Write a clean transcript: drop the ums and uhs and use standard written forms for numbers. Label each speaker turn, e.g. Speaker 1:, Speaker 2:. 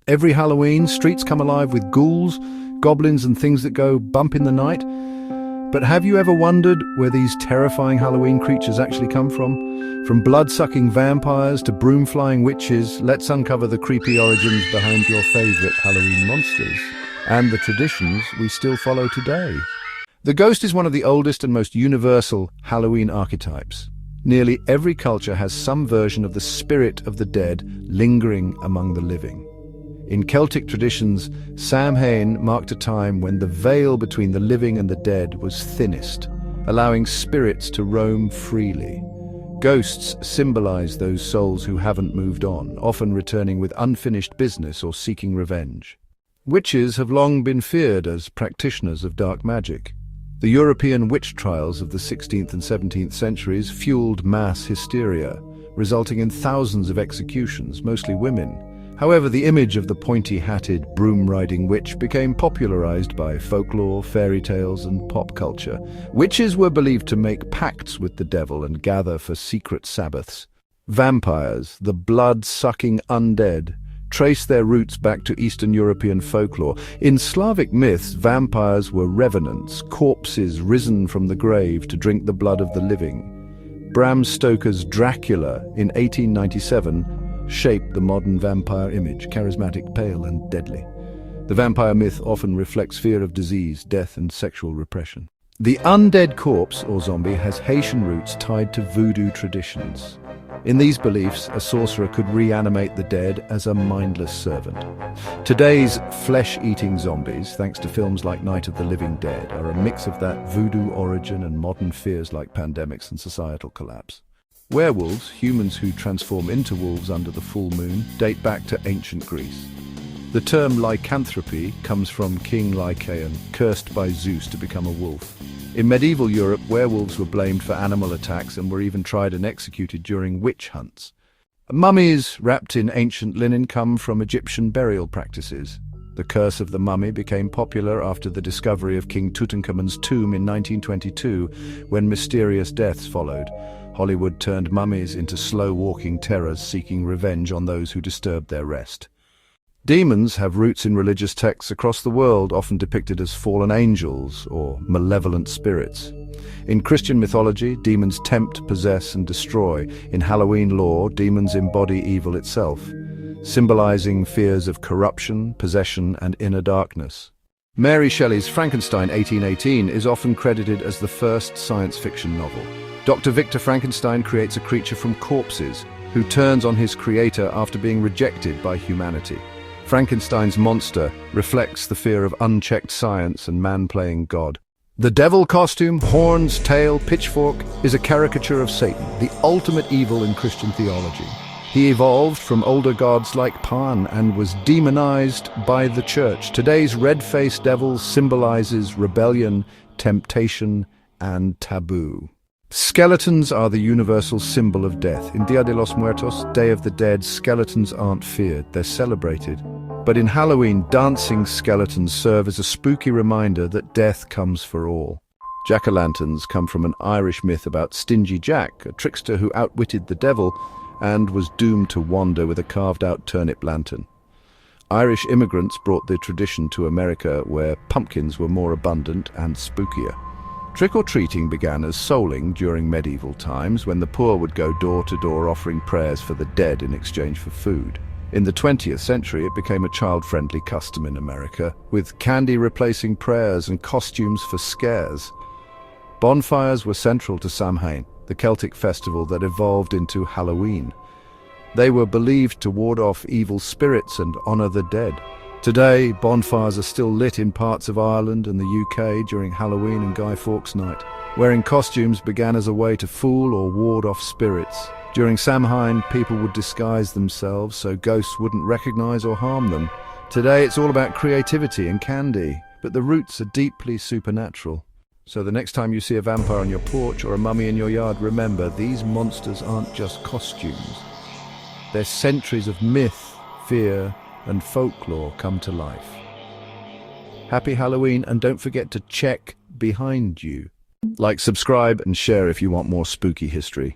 Speaker 1: Every Halloween, streets come alive with ghouls, goblins and things that go bump in the night. But have you ever wondered where these terrifying Halloween creatures actually come from? From blood-sucking vampires to broom-flying witches, let's uncover the creepy origins behind your favorite Halloween monsters and the traditions we still follow today. The ghost is one of the oldest and most universal Halloween archetypes. Nearly every culture has some version of the spirit of the dead lingering among the living. In Celtic traditions, Samhain marked a time when the veil between the living and the dead was thinnest, allowing spirits to roam freely. Ghosts symbolize those souls who haven't moved on, often returning with unfinished business or seeking revenge. Witches have long been feared as practitioners of dark magic. The European witch trials of the 16th and 17th centuries fueled mass hysteria, resulting in thousands of executions, mostly women. However, the image of the pointy-hatted, broom-riding witch became popularized by folklore, fairy tales, and pop culture. Witches were believed to make pacts with the devil and gather for secret Sabbaths. Vampires, the blood-sucking undead, trace their roots back to Eastern European folklore. In Slavic myths, vampires were revenants, corpses risen from the grave to drink the blood of the living. Bram Stoker's Dracula in 1897 shaped the modern vampire image, charismatic, pale, and deadly. The vampire myth often reflects fear of disease, death, and sexual repression. The undead corpse, or zombie, has Haitian roots tied to voodoo traditions. In these beliefs, a sorcerer could reanimate the dead as a mindless servant. Today's flesh-eating zombies, thanks to films like Night of the Living Dead, are a mix of that voodoo origin and modern fears like pandemics and societal collapse. Werewolves, humans who transform into wolves under the full moon, date back to ancient Greece. The term lycanthropy comes from King Lycaon, cursed by Zeus to become a wolf. In medieval Europe, werewolves were blamed for animal attacks and were even tried and executed during witch hunts. Mummies wrapped in ancient linen come from Egyptian burial practices. The curse of the mummy became popular after the discovery of King Tutankhamun's tomb in 1922, when mysterious deaths followed. Hollywood turned mummies into slow-walking terrors seeking revenge on those who disturbed their rest. Demons have roots in religious texts across the world, often depicted as fallen angels or malevolent spirits. In Christian mythology, demons tempt, possess, and destroy. In Halloween lore, demons embody evil itself, symbolizing fears of corruption, possession, and inner darkness. Mary Shelley's Frankenstein 1818 is often credited as the first science fiction novel. Dr. Victor Frankenstein creates a creature from corpses who turns on his creator after being rejected by humanity. Frankenstein's monster reflects the fear of unchecked science and man playing God. The devil costume, horns, tail, pitchfork, is a caricature of Satan, the ultimate evil in Christian theology. He evolved from older gods like Pan and was demonized by the church. Today's red-faced devil symbolizes rebellion, temptation, and taboo. Skeletons are the universal symbol of death. In Dia de los Muertos, Day of the Dead, skeletons aren't feared, they're celebrated. But in Halloween, dancing skeletons serve as a spooky reminder that death comes for all. Jack-o'-lanterns come from an Irish myth about Stingy Jack, a trickster who outwitted the devil and was doomed to wander with a carved-out turnip lantern. Irish immigrants brought the tradition to America, where pumpkins were more abundant and spookier. Trick-or-treating began as souling during medieval times, when the poor would go door to door offering prayers for the dead in exchange for food. In the 20th century, it became a child-friendly custom in America, with candy replacing prayers and costumes for scares. Bonfires were central to Samhain, the Celtic festival that evolved into Halloween. They were believed to ward off evil spirits and honor the dead. Today, bonfires are still lit in parts of Ireland and the UK during Halloween and Guy Fawkes Night. Wearing costumes began as a way to fool or ward off spirits. During Samhain, people would disguise themselves so ghosts wouldn't recognize or harm them. Today, it's all about creativity and candy, but the roots are deeply supernatural. So the next time you see a vampire on your porch or a mummy in your yard, remember, these monsters aren't just costumes. They're centuries of myth, fear, and folklore come to life. Happy Halloween, and don't forget to check behind you. Like, subscribe, and share if you want more spooky history.